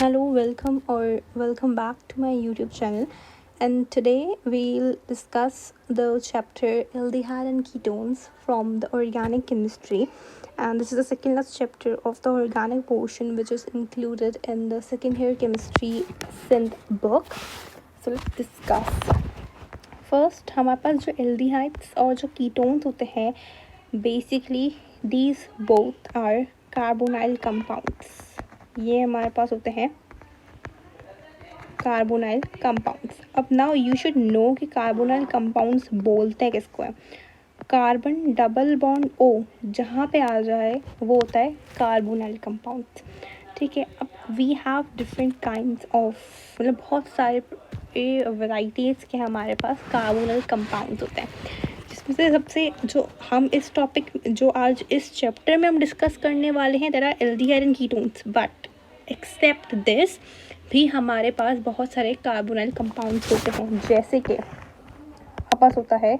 Hello, welcome back to my YouTube channel. And today we'll discuss the chapter Aldehyde and Ketones from the organic chemistry. And this is the second last chapter of the organic portion, which is included in the second year chemistry synth book. So let's discuss. First हमारे पास जो aldehydes और जो ketones होते हैं, basically these both are carbonyl compounds. ये हमारे पास होते हैं कार्बोनाइल कंपाउंड्स. अब नाउ यू शुड नो कि कार्बोनाइल कंपाउंड्स बोलते हैं किसको है. कार्बन डबल बॉन्ड ओ जहाँ पे आ जाए वो होता है कार्बोनाइल कंपाउंड्स. ठीक है. अब we have different kinds of, मतलब बहुत सारे वैराइटीज़ के हमारे पास कार्बोनाइल कंपाउंड्स होते हैं, जिसमें से सबसे जो हम इस टॉपिक जो आज इस चैप्टर में हम डिस्कस करने वाले हैं, there are aldehyde and ketones. But except this भी हमारे पास बहुत सारे कार्बोनाइल कंपाउंड्स होते हैं, जैसे कि हमारे पास होता है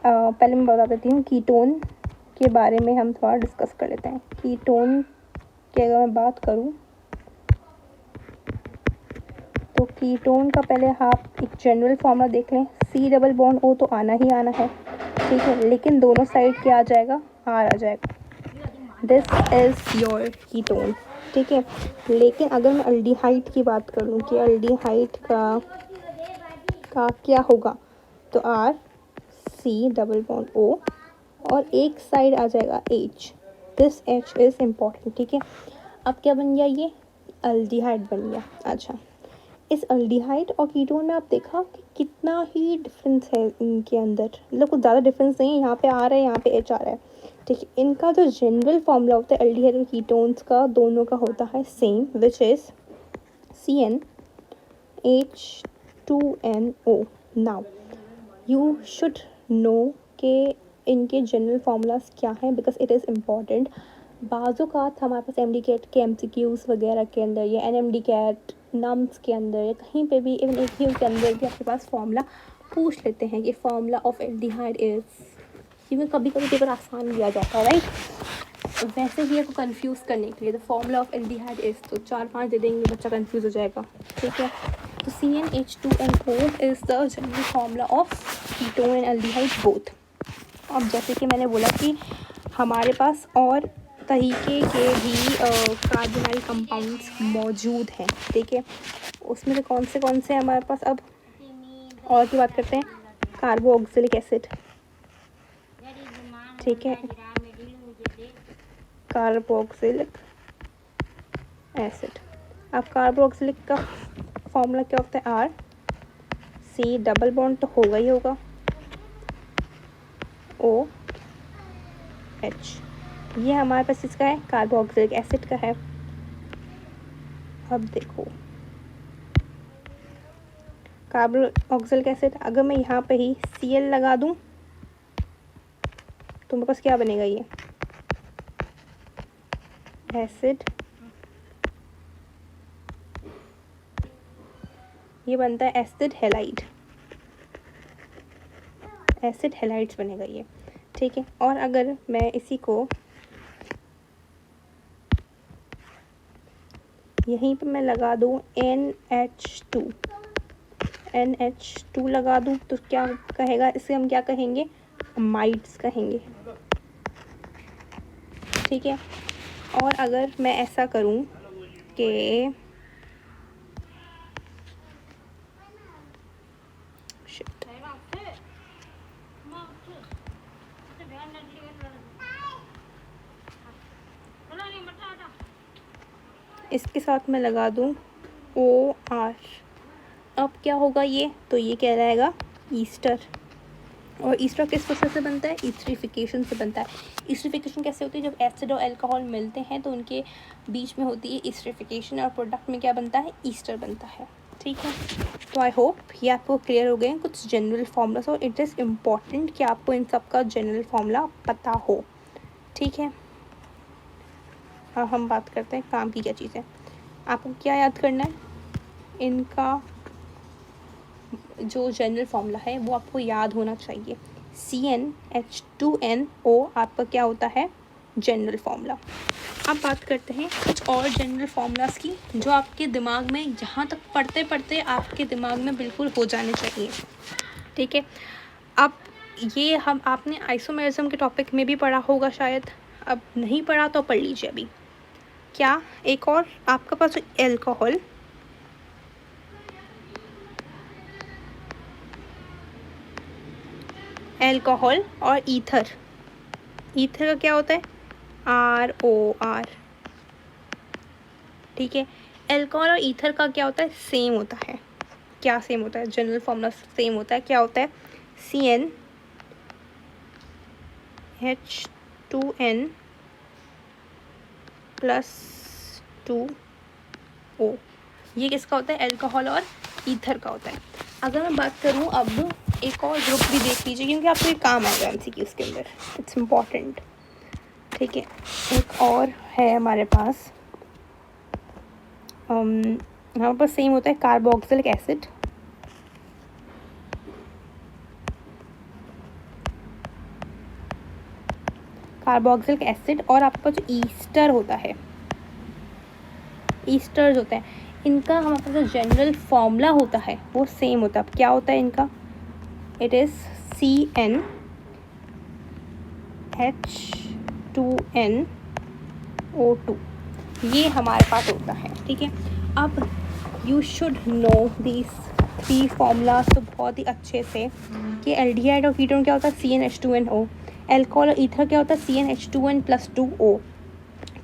पहले मैं बता देती हूँ कीटोन के बारे में हम थोड़ा डिस्कस कर लेते हैं. कीटोन की अगर मैं बात करूँ तो कीटोन का पहले आप एक जनरल फॉर्मूला देख लें. सी डबल बॉन्ड ओ तो आना ही आना है, ठीक है, लेकिन दोनों साइड क्या आ जाएगा, आर आ जाएगा. This is your ketone. ठीक है. लेकिन अगर मैं अल्डिहाइड की बात कर लूँ कि अल्डिहाइड का क्या होगा, तो R C double bond O और एक साइड आ जाएगा H. This H is important. ठीक है. अब क्या बन गया, ये अल्डिहाइड बन गया. अच्छा, इस अल्डिहाइड और कीटोन में आप देखा कि कितना ही डिफरेंस है इनके अंदर. मतलब कुछ ज़्यादा डिफरेंस नहीं है. यहाँ पे आर है, यहाँ पे एच आ रहा है. ठीक है. इनका जो जनरल फॉर्मूला होता है अल्डिहाइड और कीटोन्स का, दोनों का होता है same, which is CnH2nO. Now you should know कि इनके जनरल फार्मूलाज क्या हैं, बिकॉज इट इज़ इम्पॉर्टेंट. बाज़ों का हमारे पास एम डी कैट के MCQs वगैरह के अंदर या NMD कैट नम्स के अंदर या कहीं पे भी, इवन AQ के अंदर भी आपके पास फार्मूला पूछ लेते हैं कि फार्मूला ऑफ एल्डिहाइड इज़. क्योंकि कभी कभी पेपर आसान लिया जाता है, राइट. वैसे ही आपको कंफ्यूज करने के लिए the formula of aldehyde is, तो 4-5 दे देंगे, बच्चा कंफ्यूज हो जाएगा. ठीक है. तो CnH2nO is the general formula of ketone and aldehyde both. अब जैसे कि मैंने बोला कि हमारे पास और तरीके के भी कार्बोनाइल कंपाउंड्स मौजूद हैं. ठीक है. उसमें से कौन से हमारे पास, अब और की बात करते हैं, कार्बोक्सिलिक एसिड. ठीक है. Carboxylic acid. अब कार्बोक्सिलिक का फॉर्मूला क्या होता है, आर सी डबल बॉन्ड तो होगा ही होगा, ओ एच. ये हमारे पास इसका है, कार्बोक्सिलिक एसिड का है. अब देखो कार्बोक्सिलिक एसिड, अगर मैं यहाँ पे ही Cl लगा दूँ तो मेरे पास क्या बनेगा, ये एसिड. ये बनता है एसिड हेलाइड. एसिड हेलाइड्स बनेगा ये. ठीक है. और अगर मैं इसी को यहीं पे मैं लगा दूँ NH2 लगा दूँ तो क्या कहेगा, इसे हम क्या कहेंगे, अमाइड्स कहेंगे. ठीक है. और अगर मैं ऐसा करूँ कि इसके साथ मैं लगा दूँ OR, अब क्या होगा ये, तो ये क्या रहेगा, ईस्टर. और ईस्टर किस प्रोसेस से बनता है, ईस्टरिफिकेशन से बनता है. ईस्टरिफिकेशन कैसे होती है, जब एसिड और अल्कोहल मिलते हैं तो उनके बीच में होती है ईस्टरिफिकेशन और प्रोडक्ट में क्या बनता है, ईस्टर बनता है. ठीक है. तो आई होप ये आपको क्लियर हो गए हैं कुछ जनरल फार्मूलास, और इट इज़ इम्पॉर्टेंट कि आपको इन सब का जनरल फार्मूला पता हो. ठीक है. अब हम बात करते हैं काम की क्या चीज़ है. आपको क्या याद करना है, इनका जो जनरल फार्मूला है वो आपको याद होना चाहिए. CnH2nO आपका क्या होता है, जनरल फार्मूला. अब बात करते हैं कुछ और जनरल फार्मूलाज की जो आपके दिमाग में जहाँ तक पढ़ते पढ़ते आपके दिमाग में बिल्कुल हो जाने चाहिए। ठीक है, अब ये हम आपने आइसोमेरिज्म के टॉपिक में भी पढ़ा होगा शायद, अब नहीं पढ़ा तो पढ़ लीजिए अभी। क्या एक और आपके पास एल्कोहल, एल्कोहल और ईथर, ईथर का क्या होता है ROR। ठीक है, एल्कोहल और ईथर का क्या होता है, सेम होता है। क्या सेम होता है, जनरल फॉर्मूला सेम होता है। क्या होता है, CnH2n + 2O। ये किसका होता है, एल्कोहल और ईथर का होता है। अगर मैं बात करूँ अब एक और ग्रुप भी देख लीजिए क्योंकि आपको ये काम आएगा MCQs के अंदर, इट्स इम्पॉर्टेंट। ठीक है, एक और है हमारे पास, हमारे पास सेम होता है कार्बोक्सिलिक एसिड, कार्बोक्सिलिक एसिड और आपका जो ईस्टर होता है, ईस्टर्स होते हैं, इनका हमारे पास जो जनरल फॉर्मूला होता है वो सेम होता है। क्या होता है इनका, इट इज़ CnH2nO2, ये हमारे पास होता है। ठीक है, अब you should know these 3 formulas तो बहुत ही अच्छे से कि एल्डिहाइड और कीटोन क्या होता है CnH2nO, एल्कोहल और ईथर क्या होता है CnH2n + 2O।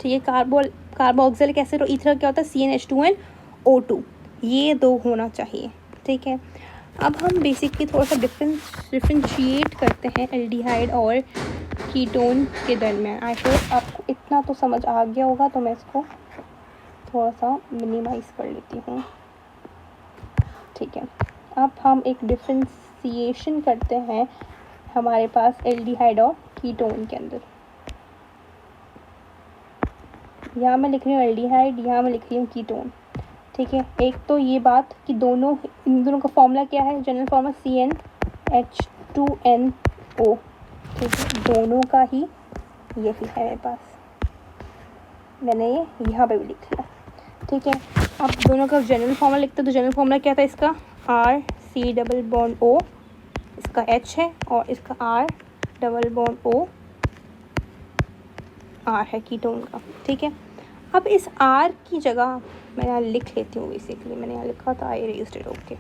ठीक है, कार्बोक्सिलिक एसिड और ईथर क्या होता है CnH2nO2, ये 2 होना चाहिए। ठीक है, अब हम बेसिकली थोड़ा सा डिफ्रेंशिएट करते हैं एल्डिहाइड और कीटोन के दरमियान। आई होप आपको इतना तो समझ आ गया होगा, तो मैं इसको थोड़ा सा मिनिमाइज़ कर लेती हूँ। ठीक है, अब हम एक डिफ्रेंशिएशन करते हैं हमारे पास एल्डिहाइड और कीटोन के अंदर। यहाँ मैं लिख रही हूँ एल्डिहाइड, यहाँ मैं लिख रही हूँ कीटोन। ठीक है, एक तो ये बात कि इन दोनों का फॉर्मूला क्या है, जनरल फॉर्मूला CnH2nO। ठीक है, दोनों का ही ये भी है मेरे पास, मैंने ये यहाँ पे भी लिख लिया। ठीक है, अब दोनों का जनरल फॉर्मूला लिखते हैं, तो जनरल फॉर्मूला क्या था इसका, RC+O, इसका H है और इसका R+O R है कीटोन का। ठीक है, अब इस R की जगह मैं यहाँ लिख लेती हूँ, बेसिकली मैंने यहाँ लिखा था I raised it, okay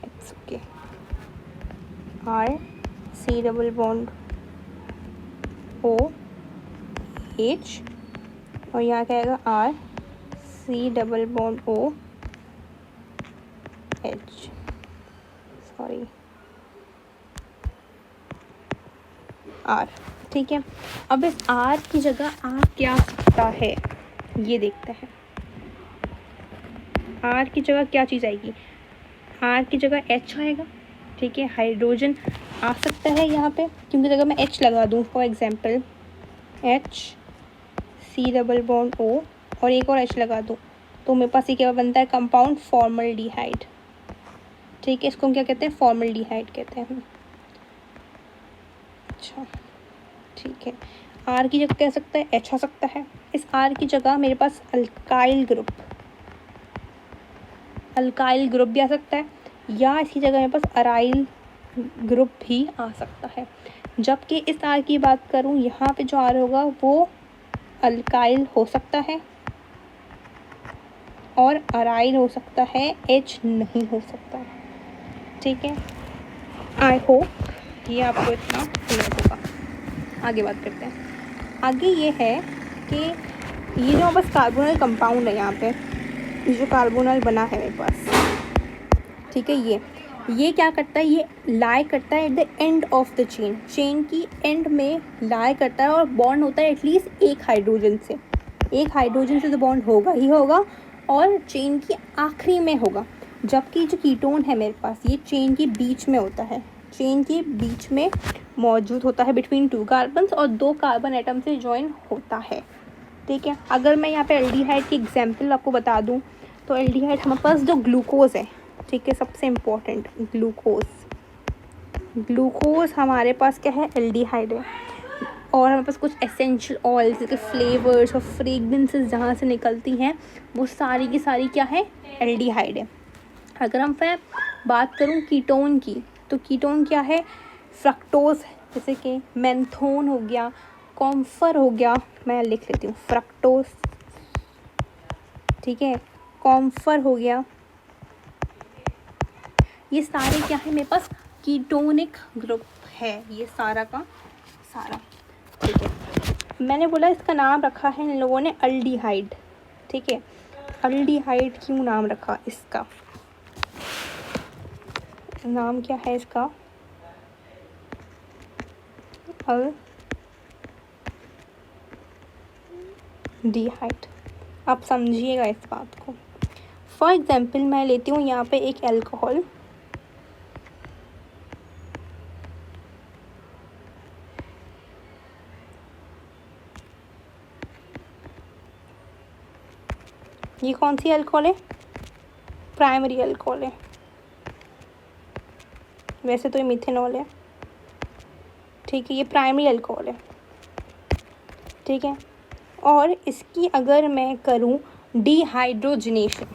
it's okay, RC+O H और यहाँ क्या आएगा RC+O H, सॉरी R। ठीक है, अब इस R की जगह R क्या सकता है ये देखते हैं। R की जगह क्या चीज़ आएगी, R की जगह H आएगा। ठीक है, हाइड्रोजन आ सकता है यहाँ पे, क्योंकि अगर मैं H लगा दूँ फॉर एग्जांपल HC+O और एक और H लगा दूँ तो मेरे पास ये क्या बनता है, कंपाउंड फॉर्मल्डिहाइड। ठीक है, इसको हम क्या कहते हैं, फॉर्मल्डिहाइड कहते हैं। अच्छा ठीक है, R की जगह क्या सकता है, H आ सकता है। इस R की जगह मेरे पास अल्काइल ग्रुप भी आ सकता है, या इसकी जगह मेरे पास अराइल ग्रुप भी आ सकता है। जबकि इस R की बात करूँ, यहाँ पे जो R होगा वो अल्काइल हो सकता है और अराइल हो सकता है, H नहीं हो सकता। ठीक है, आई होप ये आपको इतना क्लियर होगा। आगे बात करते हैं। आगे ये है कि ये जो बस कार्बोनल कंपाउंड है, यहाँ पे ये जो कार्बोनल बना है मेरे पास, ठीक है, ये क्या करता है, ये लाई करता है at the end of the chain की एंड में लाई करता है और बॉन्ड होता है एटलीस्ट एक हाइड्रोजन से तो बॉन्ड होगा ही होगा और चेन की आखिरी में होगा। जबकि जो कीटोन है मेरे पास, ये चेन के बीच में होता है, चेन के बीच में मौजूद होता है बिटवीन 2 कार्बन्स और 2 कार्बन एटम से ज्वाइन होता है। ठीक है, अगर मैं यहाँ पे एल्डिहाइड की एग्जांपल आपको बता दूँ तो एल्डिहाइड हमारे पास जो ग्लूकोज है, ठीक है, सबसे इम्पोर्टेंट ग्लूकोज हमारे पास क्या है, एल्डिहाइड है। और हमारे पास कुछ एसेंशियल ऑयल्स जैसे फ्लेवर्स और फ्रेगरेंसेस जहाँ से निकलती हैं वो सारी की सारी क्या है, एल्डिहाइड है। अगर हम फिर बात करूँ कीटोन की, तो कीटोन क्या है, फ्रक्टोज, जैसे कि मेंथोन हो गया, कॉम्फर हो गया, मैं लिख लेती हूँ फ्रक्टोज, ठीक है, कॉम्फर हो गया, ये सारे क्या है मेरे पास कीटोनिक ग्रुप है, ये सारा का सारा, ठीक है। मैंने बोला इसका नाम रखा है इन लोगों ने अल्डिहाइड, ठीक है। अल्डिहाइड क्यों नाम रखा इसका, नाम क्या है इसका, अल्डिहाइड। आप समझिएगा इस बात को। फॉर एग्जाम्पल मैं लेती हूँ यहाँ पे एक अल्कोहल, ये कौन सी अल्कोहल है, प्राइमरी अल्कोहल है, वैसे तो ये मिथेनॉल है, ठीक है, ये प्राइमरी अल्कोहल है, ठीक है। और इसकी अगर मैं करूँ डिहाइड्रोजनेशन,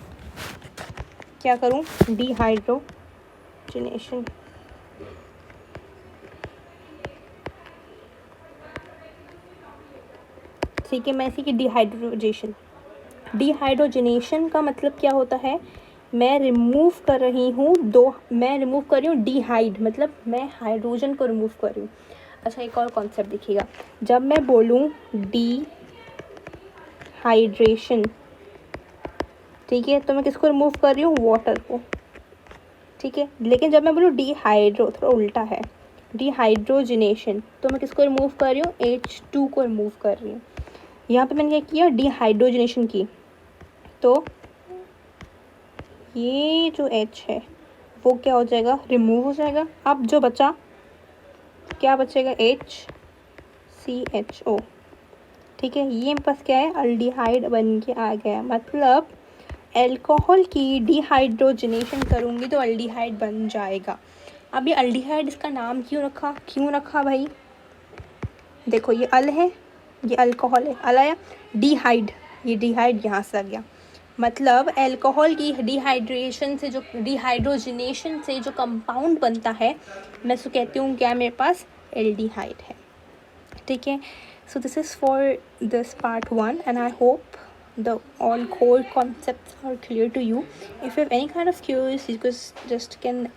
क्या करूँ, डिहाइड्रोजनेशन, ठीक है, मैं इसी की डिहाइड्रोजनेशन का मतलब क्या होता है, मैं रिमूव कर रही हूँ डिहाइड, मतलब मैं हाइड्रोजन को रिमूव कर रही हूँ। अच्छा, एक और कॉन्सेप्ट देखिएगा, जब मैं बोलूँ डिहाइड्रेशन, ठीक है, तो मैं किसको रिमूव कर रही हूँ, वाटर को, ठीक है। लेकिन जब मैं बोलूँ डिहाइड्रो, थोड़ा उल्टा है, डिहाइड्रोजनेशन, तो मैं किसको रिमूव कर रही हूँ, H2 को रिमूव कर रही हूँ। यहाँ पे मैंने क्या किया, डिहाइड्रोजनेशन की, तो ये जो H है वो क्या हो जाएगा, रिमूव हो जाएगा। अब जो बचा क्या बचेगा, HCHO, ठीक है। ये मेरे पास क्या है, अल्डिहाइड बन के आ गया, मतलब अल्कोहल की डिहाइड्रोजनेशन करूँगी तो अल्डिहाइड बन जाएगा। अब ये अल्डिहाइड इसका नाम क्यों रखा भाई, देखो ये अल है, ये अल्कोहल है, अल आया, डिहाइड, ये डिहाइड यहाँ से आ गया, मतलब अल्कोहल की डिहाइड्रोजनेशन से जो कंपाउंड बनता है मैं उसको कहती हूँ क्या, मेरे पास एल्डिहाइड है, ठीक है। So this is for this part 1 and I hope the all core concepts are clear to you. If you have any kind of queries, you just can